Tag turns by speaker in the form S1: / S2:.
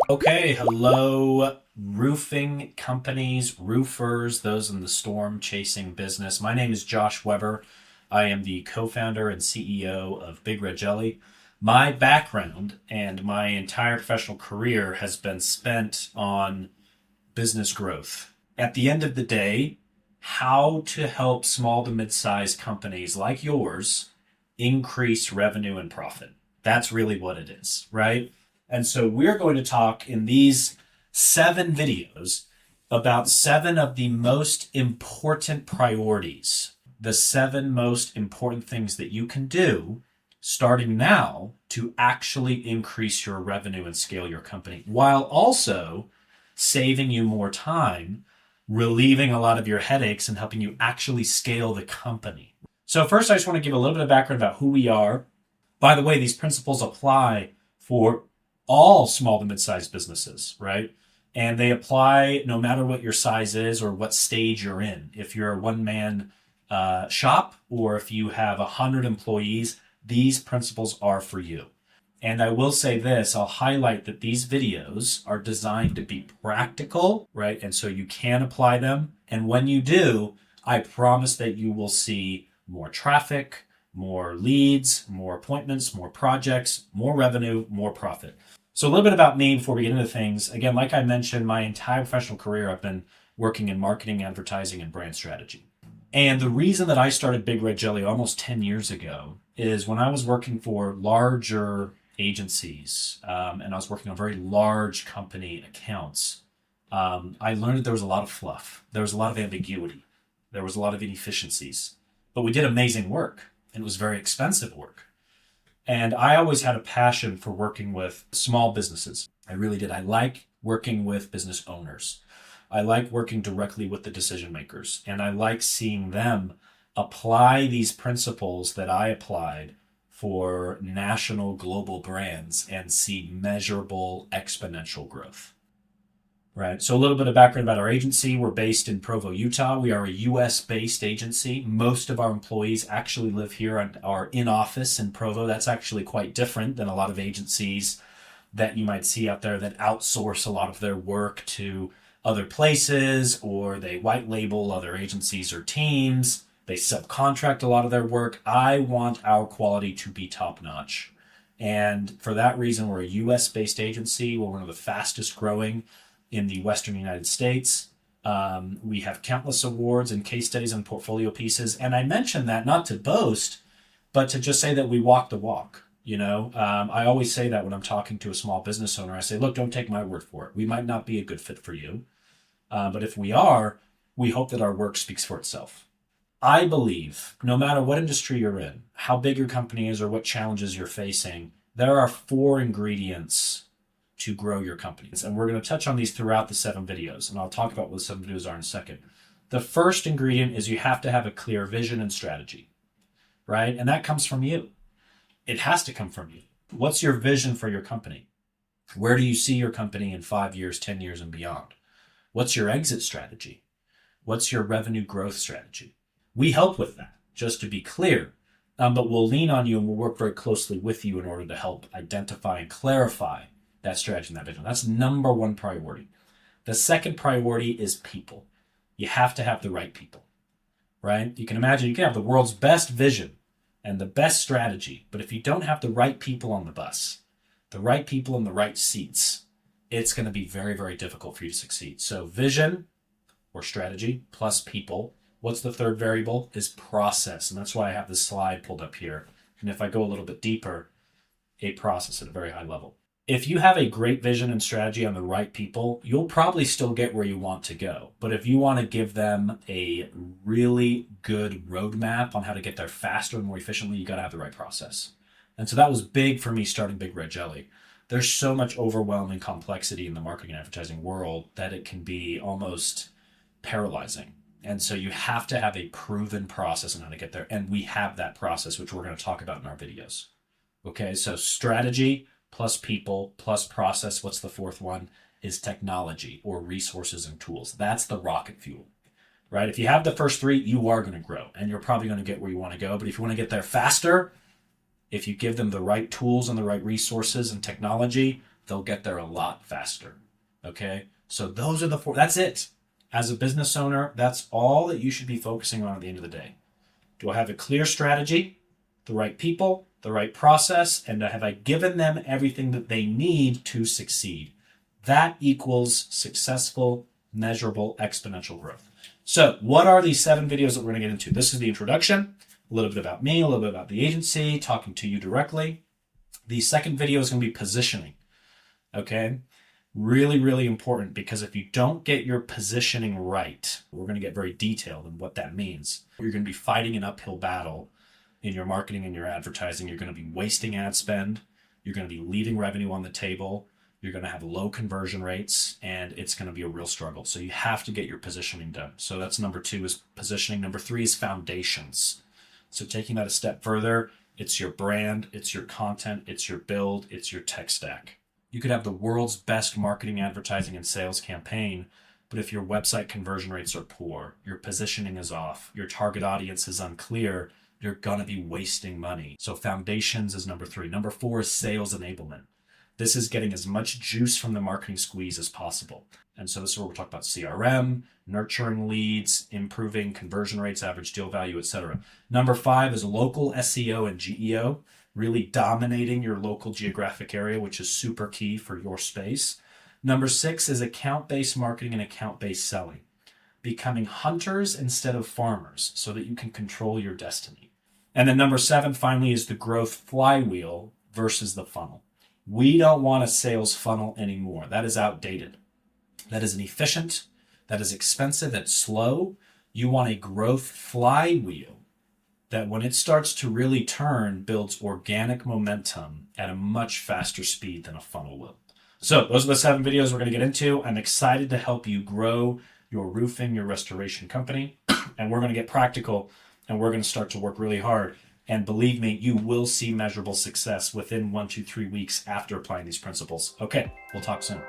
S1: Okay, hello, roofing companies, roofers, those in the storm chasing business. My name is Josh Weber. I am the co founder and CEO of Big Red Jelly. My background and my entire professional career has been spent on business growth. At the end of the day, how to help small to mid sized companies like yours increase revenue and profit. That's really what it is, right? And so we're going to talk in these 7 videos about 7 of the most important priorities, the 7 most important things that you can do starting now to actually increase your revenue and scale your company while also saving you more time, relieving a lot of your headaches, and helping you actually scale the company. So, first, I just want to give a little bit of background about who we are. By the way, these principles apply for all small to mid-sized businesses, right? And they apply no matter what your size is or what stage you're in. If you're a one-man shop or if you have 100 employees, these principles are for you. And I will say this, I'll highlight that these videos are designed to be practical, right? And so you can apply them. And when you do, I promise that you will see more traffic, more leads, more appointments, more projects, more revenue, more profit. So a little bit about me before we get into things. Again, like I mentioned, my entire professional career, I've been working in marketing, advertising, and brand strategy. And the reason that I started Big Red Jelly almost 10 years ago is when I was working for larger agencies and I was working on very large company accounts, I learned that there was a lot of fluff. There was a lot of ambiguity. There was a lot of inefficiencies. But we did amazing work, and it was very expensive work. And I always had a passion for working with small businesses. I really did. I like working with business owners. I like working directly with the decision makers. And I like seeing them apply these principles that I applied for national global brands and see measurable exponential growth. Right. So a little bit of background about our agency. We're based in Provo, Utah. We are a US-based agency. Most of our employees actually live here and are in office in Provo. That's actually quite different than a lot of agencies that you might see out there that outsource a lot of their work to other places, or they white label other agencies or teams. They subcontract a lot of their work. I want our quality to be top notch. And for that reason, we're a US-based agency. We're one of the fastest growing in the Western United States. We have countless awards and case studies and portfolio pieces. And I mention that not to boast, but to just say that we walk the walk. I always say that when I'm talking to a small business owner. I say, look, don't take my word for it. We might not be a good fit for you. But if we are, we hope that our work speaks for itself. I believe no matter what industry you're in, how big your company is, or what challenges you're facing, there are 4 ingredients to grow your company. And we're going to touch on these throughout the 7 videos, and I'll talk about what the 7 videos are in a second. The first ingredient is you have to have a clear vision and strategy, right? And that comes from you. It has to come from you. What's your vision for your company? Where do you see your company in 5 years, 10 years, and beyond? What's your exit strategy? What's your revenue growth strategy? We help with that, just to be clear. But we'll lean on you and we'll work very closely with you in order to help identify and clarify that strategy and that vision. That's number 1 priority. The second priority is people. You have to have the right people, right? You can imagine you can have the world's best vision and the best strategy, but if you don't have the right people on the bus, the right people in the right seats, it's going to be very, very difficult for you to succeed. So vision or strategy plus people. What's the third variable? Is process. And that's why I have this slide pulled up here. And if I go a little bit deeper, a process at a very high level. If you have a great vision and strategy on the right people, you'll probably still get where you want to go. But if you want to give them a really good roadmap on how to get there faster and more efficiently, you got to have the right process. And so that was big for me starting Big Red Jelly. There's so much overwhelming complexity in the marketing and advertising world that it can be almost paralyzing. And so you have to have a proven process on how to get there. And we have that process, which we're going to talk about in our videos. Okay, so strategy plus people plus process. What's the fourth one? Is technology or resources and tools. That's the rocket fuel, right? If you have the first 3, you are going to grow and you're probably going to get where you want to go. But if you want to get there faster, if you give them the right tools and the right resources and technology, they'll get there a lot faster. Okay? So those are the four. That's it. As a business owner, that's all that you should be focusing on at the end of the day. Do I have a clear strategy, the right people, the right process, and have I given them everything that they need to succeed? That equals successful, measurable, exponential growth. So what are these 7 videos that we're going to get into? This is the introduction, a little bit about me, a little bit about the agency, talking to you directly. The second video is going to be positioning. Okay? Really, really important, because if you don't get your positioning right, we're going to get very detailed in what that means. You're going to be fighting an uphill battle in your marketing and your advertising. You're going to be wasting ad spend. You're going to be leaving revenue on the table. You're going to have low conversion rates, and it's going to be a real struggle. So you have to get your positioning done. So that's number 2 is positioning. Number 3 is foundations. So taking that a step further, it's your brand, it's your content, it's your build, it's your tech stack. You could have the world's best marketing, advertising, and sales campaign, but if your website conversion rates are poor, your positioning is off, your target audience is unclear, you're going to be wasting money. So foundations is number 3. Number 4 is sales enablement. This is getting as much juice from the marketing squeeze as possible. And so this is where we're talking about CRM, nurturing leads, improving conversion rates, average deal value, etc. Number 5 is local SEO and GEO, really dominating your local geographic area, which is super key for your space. Number 6 is account-based marketing and account-based selling, becoming hunters instead of farmers so that you can control your destiny. And then number 7, finally, is the growth flywheel versus the funnel. We don't want a sales funnel anymore. That is outdated. That is inefficient. That is expensive. That's slow. You want a growth flywheel that when it starts to really turn, builds organic momentum at a much faster speed than a funnel will. So those are the 7 videos we're going to get into. I'm excited to help you grow your roofing, your restoration company. And we're going to get practical, and we're going to start to work really hard. And believe me, you will see measurable success within 1 to 3 weeks after applying these principles. Okay, we'll talk soon.